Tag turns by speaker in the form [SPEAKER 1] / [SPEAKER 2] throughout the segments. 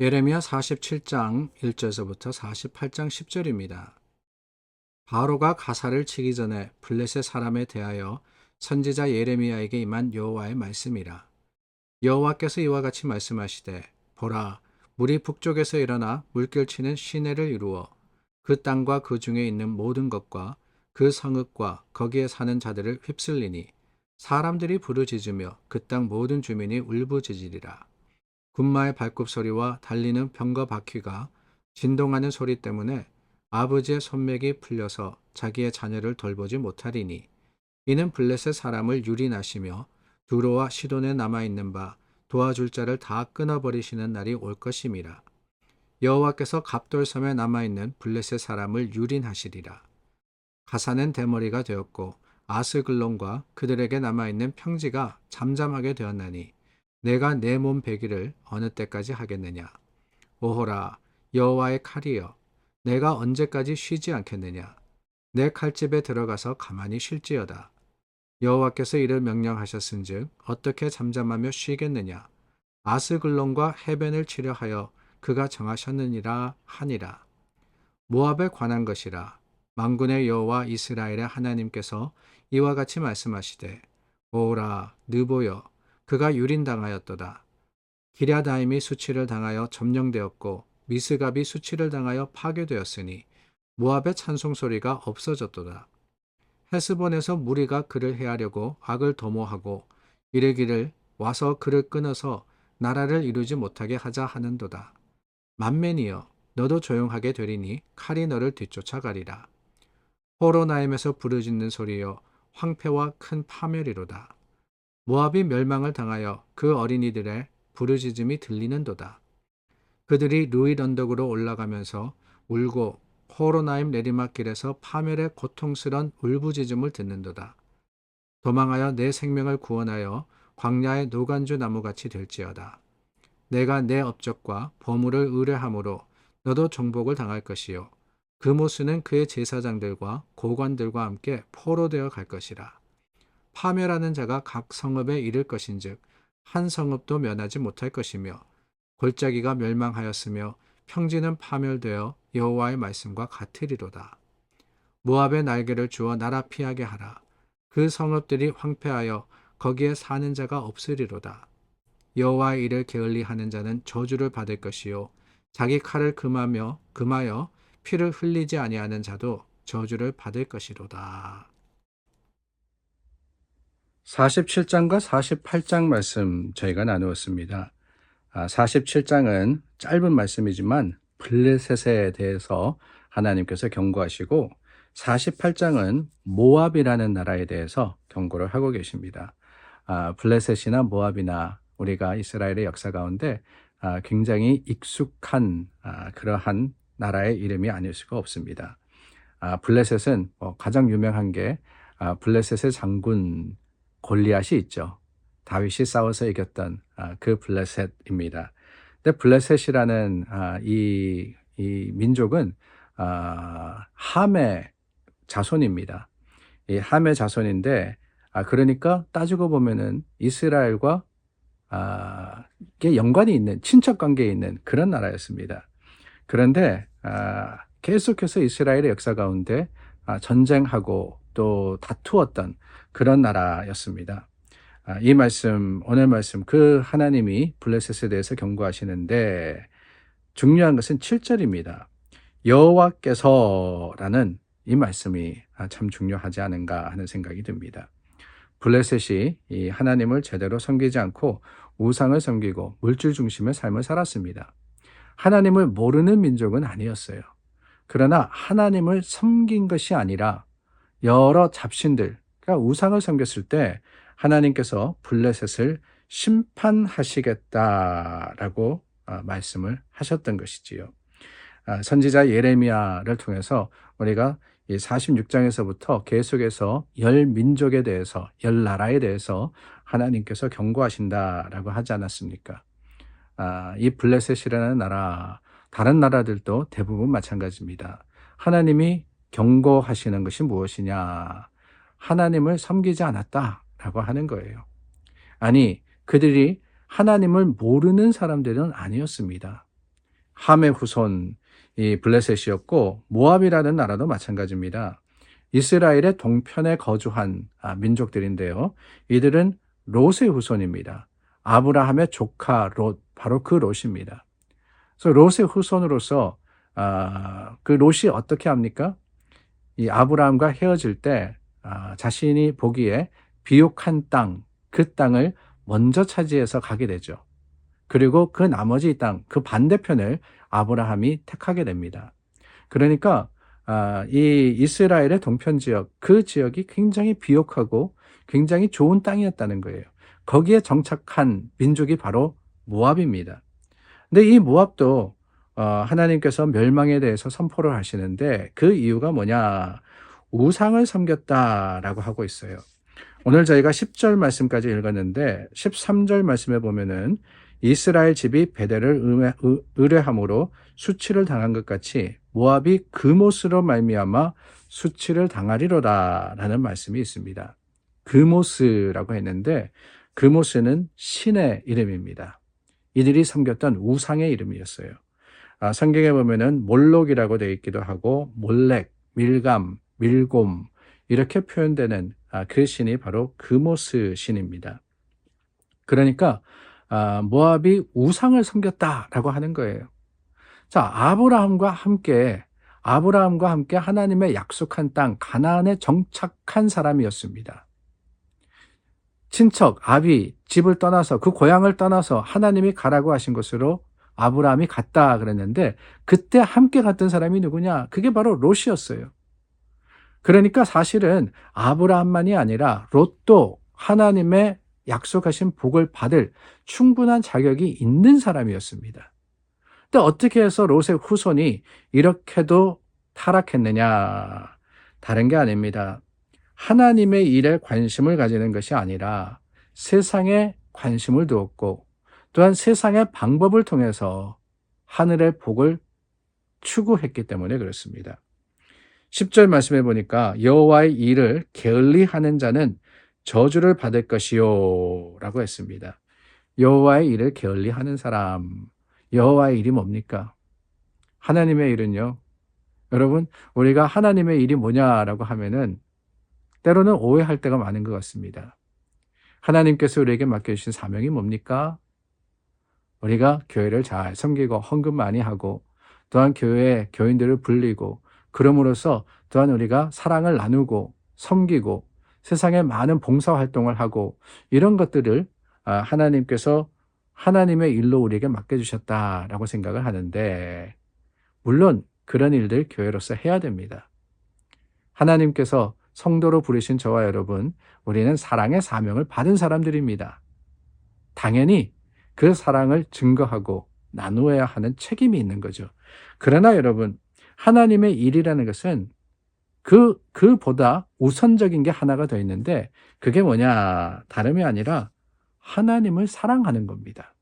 [SPEAKER 1] 예레미야 47장 1절서부터 48장 10절입니다. 바로가 가사를 치기 전에 블레셋 사람에 대하여 선지자 예레미야에게 임한 여호와의 말씀이라. 여호와께서 이와 같이 말씀하시되, 보라, 물이 북쪽에서 일어나 물결치는 시내를 이루어 그 땅과 그 중에 있는 모든 것과 그 성읍과 거기에 사는 자들을 휩쓸리니 사람들이 부르짖으며 그 땅 모든 주민이 울부짖으리라. 군마의 발굽 소리와 달리는 병거 바퀴가 진동하는 소리 때문에 아버지의 손맥이 풀려서 자기의 자녀를 돌보지 못하리니, 이는 블레셋 사람을 유린하시며 두로와 시돈에 남아있는 바 도와줄 자를 다 끊어버리시는 날이 올 것임이라. 여호와께서 갑돌섬에 남아있는 블레셋 사람을 유린하시리라. 가사는 대머리가 되었고 아스글론과 그들에게 남아있는 평지가 잠잠하게 되었나니 내가 내 몸 베기를 어느 때까지 하겠느냐. 오호라, 여호와의 칼이여, 내가 언제까지 쉬지 않겠느냐. 내 칼집에 들어가서 가만히 쉴지어다. 여호와께서 이를 명령하셨은즉 어떻게 잠잠하며 쉬겠느냐. 아스글론과 해변을 치려하여 그가 정하셨느니라 하니라. 모압에 관한 것이라. 만군의 여호와 이스라엘의 하나님께서 이와 같이 말씀하시되, 오라, 느보여, 그가 유린당하였도다. 기랴다임이 수치를 당하여 점령되었고 미스갑이 수치를 당하여 파괴되었으니 모압의 찬송소리가 없어졌도다. 헤스본에서 무리가 그를 해하려고 악을 도모하고 이르기를 와서 그를 끊어서 나라를 이루지 못하게 하자 하는도다. 만맨이여, 너도 조용하게 되리니 칼이 너를 뒤쫓아가리라. 호로나임에서 부르짖는 소리여, 황폐와 큰 파멸이로다. 모압이 멸망을 당하여 그 어린이들의 부르짖음이 들리는도다. 그들이 루잇 언덕으로 올라가면서 울고 호로나임 내리막길에서 파멸의 고통스런 울부짖음을 듣는도다. 도망하여 내 생명을 구원하여 광야의 노간주 나무같이 될지어다. 내가 내 업적과 보물을 의뢰함으로 너도 정복을 당할 것이요, 그 모수는 그의 제사장들과 고관들과 함께 포로되어 갈 것이라. 파멸하는 자가 각 성읍에 이를 것인즉 한 성읍도 면하지 못할 것이며, 골짜기가 멸망하였으며 평지는 파멸되어 여호와의 말씀과 같으리로다. 모압의 날개를 주어 나라 피하게 하라. 그 성읍들이 황폐하여 거기에 사는 자가 없으리로다. 여호와의 일을 게을리하는 자는 저주를 받을 것이요, 자기 칼을 금하여 피를 흘리지 아니하는 자도 저주를 받을 것이로다. 47장과 48장 말씀 저희가 나누었습니다. 47장은 짧은 말씀이지만 블레셋에 대해서 하나님께서 경고하시고, 48장은 모압이라는 나라에 대해서 경고를 하고 계십니다. 블레셋이나 모압이나 우리가 이스라엘의 역사 가운데 굉장히 익숙한 그러한 나라의 이름이 아닐 수가 없습니다. 블레셋은 가장 유명한 게 블레셋의 장군 골리앗이 있죠. 다윗이 싸워서 이겼던 그 블레셋입니다. 근데 블레셋이라는 이 민족은 함의 자손입니다. 이 함의 자손인데, 그러니까 따지고 보면은 이스라엘과 이게 연관이 있는, 친척 관계에 있는 그런 나라였습니다. 그런데 계속해서 이스라엘의 역사 가운데 전쟁하고 또 다투었던 그런 나라였습니다. 이 말씀, 오늘 말씀, 그 하나님이 블레셋에 대해서 경고하시는데 중요한 것은 7절입니다. 여호와께서라는 이 말씀이 참 중요하지 않은가 하는 생각이 듭니다. 블레셋이 이 하나님을 제대로 섬기지 않고 우상을 섬기고 물질 중심의 삶을 살았습니다. 하나님을 모르는 민족은 아니었어요. 그러나 하나님을 섬긴 것이 아니라 여러 잡신들, 그러니까 우상을 섬겼을 때 하나님께서 블레셋을 심판하시겠다라고 말씀을 하셨던 것이지요. 선지자 예레미야를 통해서 우리가 이 46장에서부터 계속해서 열 민족에 대해서, 열 나라에 대해서 하나님께서 경고하신다라고 하지 않았습니까? 이 블레셋이라는 나라, 다른 나라들도 대부분 마찬가지입니다. 하나님이 경고하시는 것이 무엇이냐? 하나님을 섬기지 않았다라고 하는 거예요. 아니, 그들이 하나님을 모르는 사람들은 아니었습니다. 함의 후손 이 블레셋이었고 모압이라는 나라도 마찬가지입니다. 이스라엘의 동편에 거주한 민족들인데요. 이들은 롯의 후손입니다. 아브라함의 조카 롯, 바로 그 롯입니다. 그래서 롯의 후손으로서 그 롯이 어떻게 합니까? 이 아브라함과 헤어질 때 자신이 보기에 비옥한 땅, 그 땅을 먼저 차지해서 가게 되죠. 그리고 그 나머지 땅, 그 반대편을 아브라함이 택하게 됩니다. 그러니까 이 이스라엘의 동편 지역, 그 지역이 굉장히 비옥하고 굉장히 좋은 땅이었다는 거예요. 거기에 정착한 민족이 바로 모압입니다. 근데 이 모압도 하나님께서 멸망에 대해서 선포를 하시는데 그 이유가 뭐냐? 우상을 섬겼다라고 하고 있어요. 오늘 저희가 10절 말씀까지 읽었는데 13절 말씀에 보면은 이스라엘 집이 베델을 의뢰함으로 수치를 당한 것 같이 모압이 그못으로 말미암아 수치를 당하리로다라는 말씀이 있습니다. 그모스라고 했는데 그모스는 신의 이름입니다. 이들이 섬겼던 우상의 이름이었어요. 성경에 보면은 몰록이라고 되어 있기도 하고 몰렉, 밀감, 밀곰 이렇게 표현되는 그 신이 바로 그모스 신입니다. 그러니까 모압이 우상을 섬겼다라고 하는 거예요. 자, 아브라함과 함께 하나님의 약속한 땅 가나안에 정착한 사람이었습니다. 친척 아비 집을 떠나서 그 고향을 떠나서 하나님이 가라고 하신 곳으로 아브라함이 갔다 그랬는데 그때 함께 갔던 사람이 누구냐? 그게 바로 롯이었어요. 그러니까 사실은 아브라함만이 아니라 롯도 하나님의 약속하신 복을 받을 충분한 자격이 있는 사람이었습니다. 근데 어떻게 해서 롯의 후손이 이렇게도 타락했느냐? 다른 게 아닙니다. 하나님의 일에 관심을 가지는 것이 아니라 세상에 관심을 두었고 또한 세상의 방법을 통해서 하늘의 복을 추구했기 때문에 그렇습니다. 10절 말씀해 보니까 여호와의 일을 게을리하는 자는 저주를 받을 것이요 라고 했습니다. 여호와의 일을 게을리하는 사람, 여호와의 일이 뭡니까? 하나님의 일은요. 여러분, 우리가 하나님의 일이 뭐냐라고 하면은 때로는 오해할 때가 많은 것 같습니다. 하나님께서 우리에게 맡겨주신 사명이 뭡니까? 우리가 교회를 잘 섬기고 헌금 많이 하고 또한 교회에 교인들을 불리고 그럼으로써 또한 우리가 사랑을 나누고 섬기고 세상에 많은 봉사활동을 하고 이런 것들을 하나님께서 하나님의 일로 우리에게 맡겨주셨다라고 생각을 하는데 물론 그런 일들 교회로서 해야 됩니다. 하나님께서 성도로 부르신 저와 여러분, 우리는 사랑의 사명을 받은 사람들입니다. 당연히 그 사랑을 증거하고 나누어야 하는 책임이 있는 거죠. 그러나 여러분, 하나님의 일이라는 것은 그보다 우선적인 게 하나가 더 있는데 그게 뭐냐? 다름이 아니라 하나님을 사랑하는 겁니다.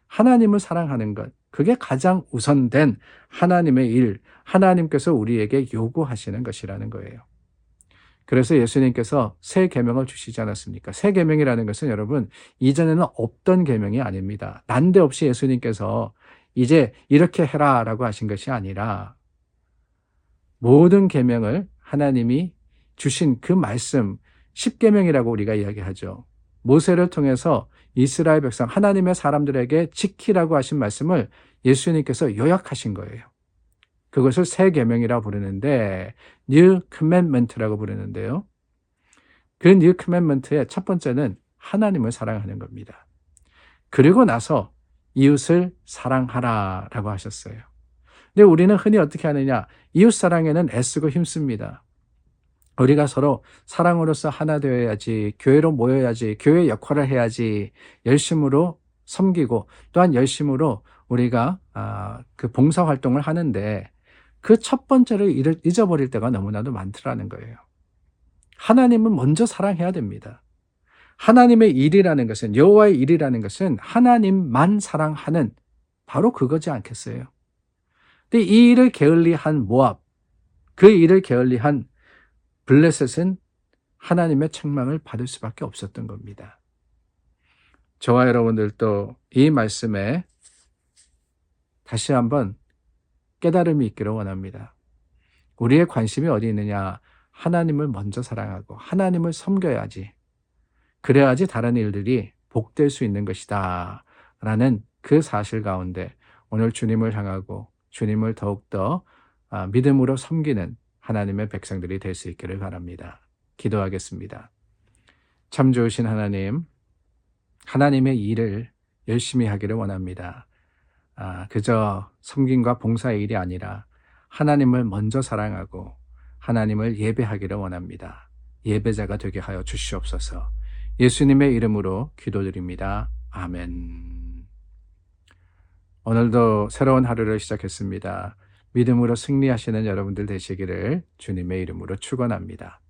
[SPEAKER 1] 하나님을 사랑하는 것. 그게 가장 우선된 하나님의 일, 하나님께서 우리에게 요구하시는 것이라는 거예요. 그래서 예수님께서 새 계명을 주시지 않았습니까? 새 계명이라는 것은 여러분 이전에는 없던 계명이 아닙니다. 난데없이 예수님께서 이제 이렇게 해라라고 하신 것이 아니라 모든 계명을 하나님이 주신 그 말씀, 십계명이라고 우리가 이야기하죠. 모세를 통해서 이스라엘 백성 하나님의 사람들에게 지키라고 하신 말씀을 예수님께서 요약하신 거예요. 그것을 새 계명이라고 부르는데 New Commandment라고 부르는데요. 그 New Commandment의 첫 번째는 하나님을 사랑하는 겁니다. 그리고 나서 이웃을 사랑하라라고 하셨어요. 근데 우리는 흔히 어떻게 하느냐? 이웃 사랑에는 애쓰고 힘씁니다. 우리가 서로 사랑으로서 하나 되어야지, 교회로 모여야지, 교회 역할을 해야지, 열심으로 섬기고 또한 열심으로 우리가 그 봉사활동을 하는데 그 첫 번째를 잊어버릴 때가 너무나도 많더라는 거예요. 하나님은 먼저 사랑해야 됩니다. 하나님의 일이라는 것은, 여호와의 일이라는 것은 하나님만 사랑하는 바로 그거지 않겠어요? 근데 이 일을 게을리한 모압, 그 일을 게을리한 블레셋은 하나님의 책망을 받을 수밖에 없었던 겁니다. 저와 여러분들도 이 말씀에 다시 한번 깨달음이 있기를 원합니다. 우리의 관심이 어디 있느냐? 하나님을 먼저 사랑하고 하나님을 섬겨야지. 그래야지 다른 일들이 복될 수 있는 것이다. 라는 그 사실 가운데 오늘 주님을 향하고 주님을 더욱더 믿음으로 섬기는 하나님의 백성들이 될 수 있기를 바랍니다. 기도하겠습니다. 참 좋으신 하나님, 하나님의 일을 열심히 하기를 원합니다. 그저 섬김과 봉사의 일이 아니라 하나님을 먼저 사랑하고 하나님을 예배하기를 원합니다. 예배자가 되게 하여 주시옵소서. 예수님의 이름으로 기도드립니다. 아멘. 오늘도 새로운 하루를 시작했습니다. 믿음으로 승리하시는 여러분들 되시기를 주님의 이름으로 축원합니다.